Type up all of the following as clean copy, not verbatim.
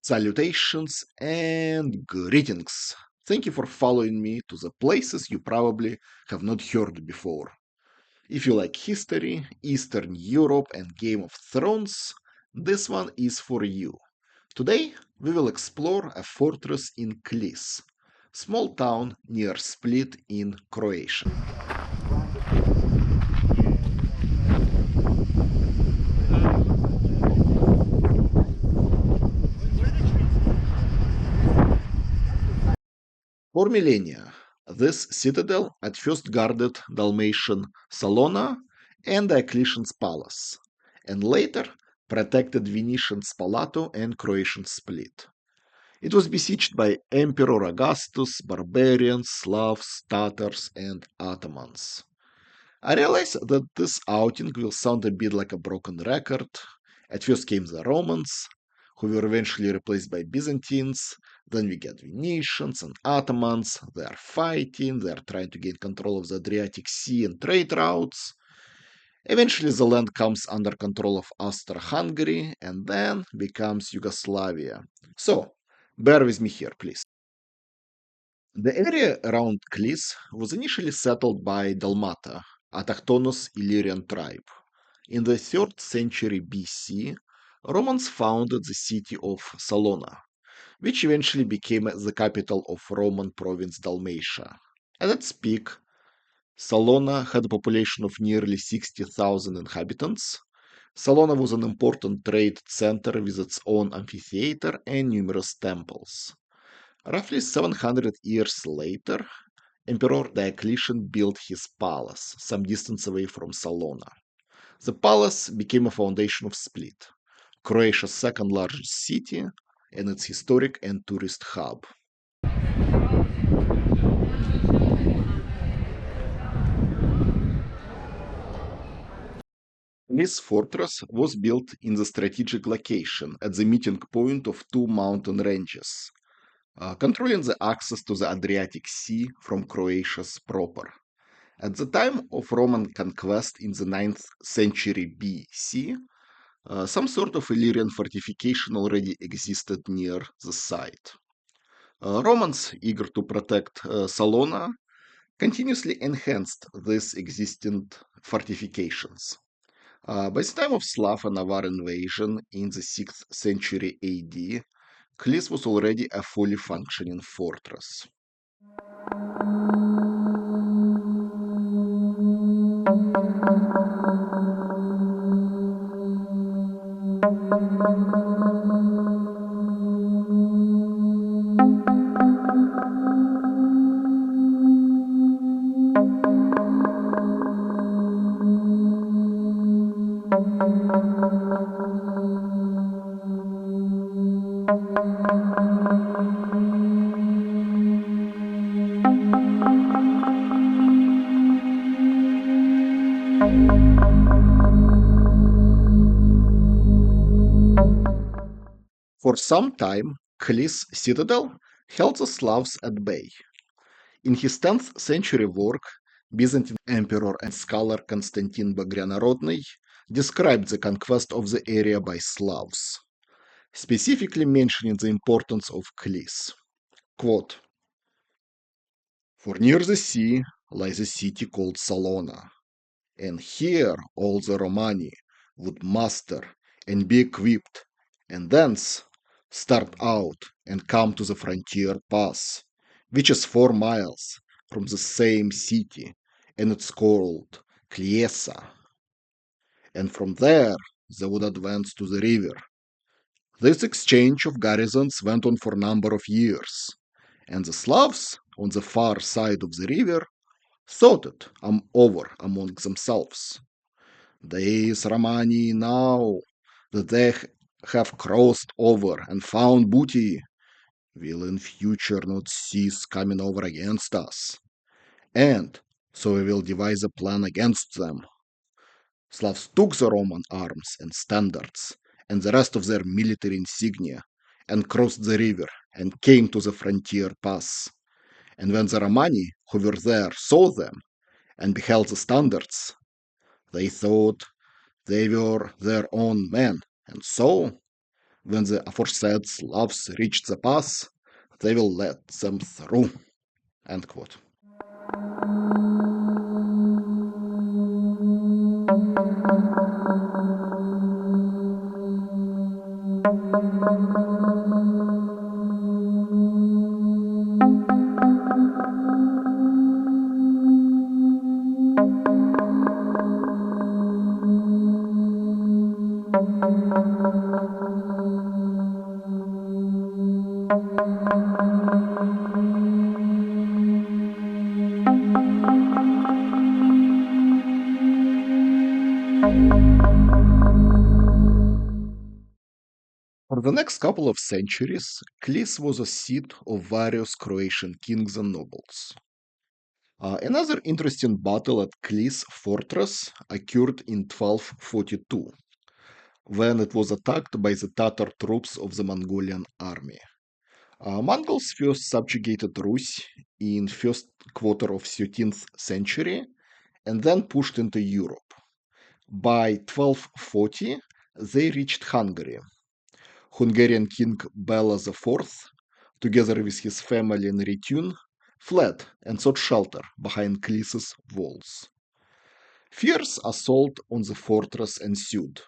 Salutations and greetings. Thank you for following me to the places you probably have not heard before. If you like history, Eastern Europe, and Game of Thrones, this one is for you. Today, we will explore a fortress in Klis, small town near Split in Croatia. For millennia, this citadel at first guarded Dalmatian Salona and Diocletian's palace, and later protected Venetians Palato and Croatian Split. It was besieged by Emperor Augustus, barbarians, Slavs, Tatars, and Ottomans. I realize that this outing will sound a bit like a broken record. At first came the Romans, who were eventually replaced by Byzantines. Then we get Venetians and Ottomans. They are fighting, they are trying to gain control of the Adriatic Sea and trade routes. Eventually, the land comes under control of Austro-Hungary and then becomes Yugoslavia. So, bear with me here, please. The area around Klis was initially settled by Dalmata, autochthonous Illyrian tribe. In the 3rd century BC, Romans founded the city of Salona, which eventually became the capital of Roman province Dalmatia. At its peak, Salona had a population of nearly 60,000 inhabitants. Salona was an important trade center with its own amphitheater and numerous temples. Roughly 700 years later, Emperor Diocletian built his palace some distance away from Salona. The palace became a foundation of Split, Croatia's second largest city and its historic and tourist hub. This fortress was built in the strategic location at the meeting point of two mountain ranges, controlling the access to the Adriatic Sea from Croatia's proper. At the time of Roman conquest in the 9th century BC, some sort of Illyrian fortification already existed near the site. Romans, eager to protect Salona, continuously enhanced these existing fortifications. By the time of Slav and Avar invasion in the 6th century AD, Klis was already a fully functioning fortress. For some time, Klis' citadel held the Slavs at bay. In his 10th century work, Byzantine emperor and scholar Constantin Bagrianorодный described the conquest of the area by Slavs, specifically mentioning the importance of Klis. Quote, "For near the sea lies a city called Salona, and here all the Romani would muster and be equipped, and thence start out and come to the frontier pass, which is 4 miles from the same city, and it's called Kliesa. And from there they would advance to the river. This exchange of garrisons went on for a number of years, and the Slavs on the far side of the river thought it over among themselves. These Romani now that they have crossed over and found booty will in future not cease coming over against us, and so we will devise a plan against them." Slavs took the Roman arms and standards and the rest of their military insignia and crossed the river and came to the frontier pass. And when the Romani who were there saw them and beheld the standards, they thought they were their own men, and so When the aforesaid Slavs reach the pass, they will let them through. End quote. For the next couple of centuries, Klis was a seat of various Croatian kings and nobles. Another interesting battle at Klis Fortress occurred in 1242, when it was attacked by the Tatar troops of the Mongolian army. Mongols first subjugated Rus in first quarter of 13th century and then pushed into Europe. By 1240, they reached Hungary. Hungarian King Bela IV, together with his family and retinue, fled and sought shelter behind Klis's walls. Fierce assault on the fortress ensued.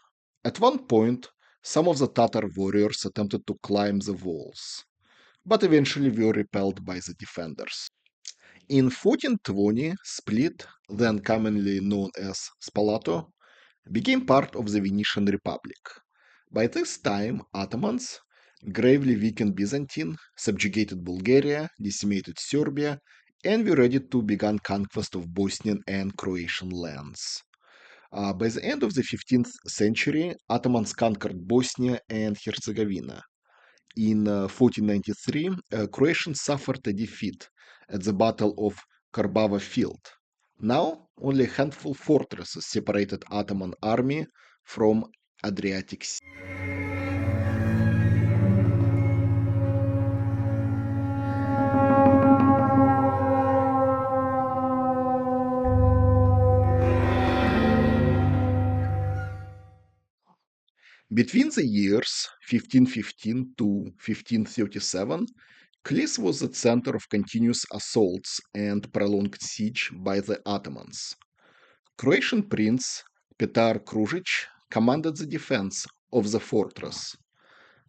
At one point, some of the Tatar warriors attempted to climb the walls, but eventually were repelled by the defenders. In 1420, Split, then commonly known as Spalato, became part of the Venetian Republic. By this time, Ottomans, gravely weakened Byzantine, subjugated Bulgaria, decimated Serbia, and were ready to begin conquest of Bosnian and Croatian lands. By the end of the 15th century, Ottomans conquered Bosnia and Herzegovina. In 1493, Croatians suffered a defeat at the Battle of Karbava Field. Now, only a handful of fortresses separated Ottoman army from Adriatic Sea. Between the years 1515 to 1537, Klis was the center of continuous assaults and prolonged siege by the Ottomans. Croatian prince Petar Kružić commanded the defense of the fortress.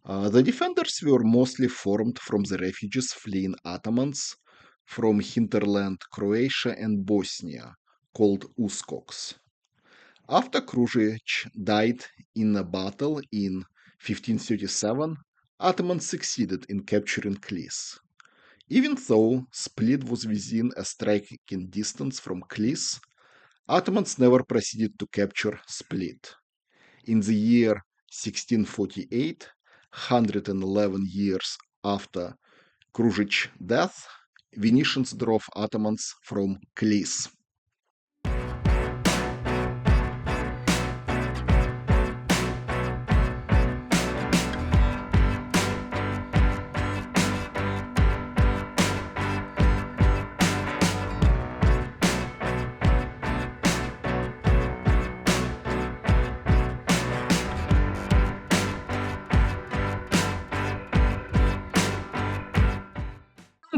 The defenders were mostly formed from the refugees fleeing Ottomans from hinterland Croatia and Bosnia, called Uskoks. After Kružić died in a battle in 1537, Ottomans succeeded in capturing Klis. Even though Split was within a striking distance from Klis, Ottomans never proceeded to capture Split. In the year 1648, 111 years after Kružić's death, Venetians drove Ottomans from Klis.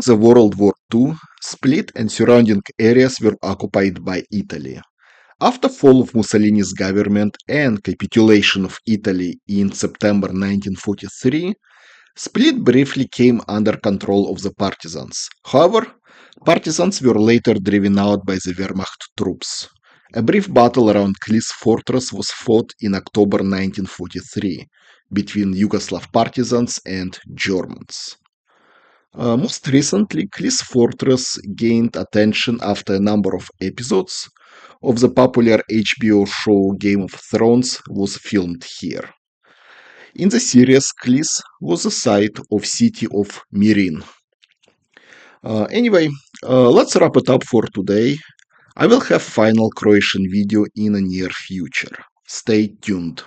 The World War II, Split and surrounding areas were occupied by Italy. After fall of Mussolini's government and capitulation of Italy in September 1943, Split briefly came under control of the partisans. However, partisans were later driven out by the Wehrmacht troops. A brief battle around Klis Fortress was fought in October 1943 between Yugoslav partisans and Germans. Most recently, Klis Fortress gained attention after a number of episodes of the popular HBO show Game of Thrones was filmed here. In the series, Klis was the site of city of Mirin. Anyway, let's wrap it up for today. I will have final Croatian video in the near future. Stay tuned.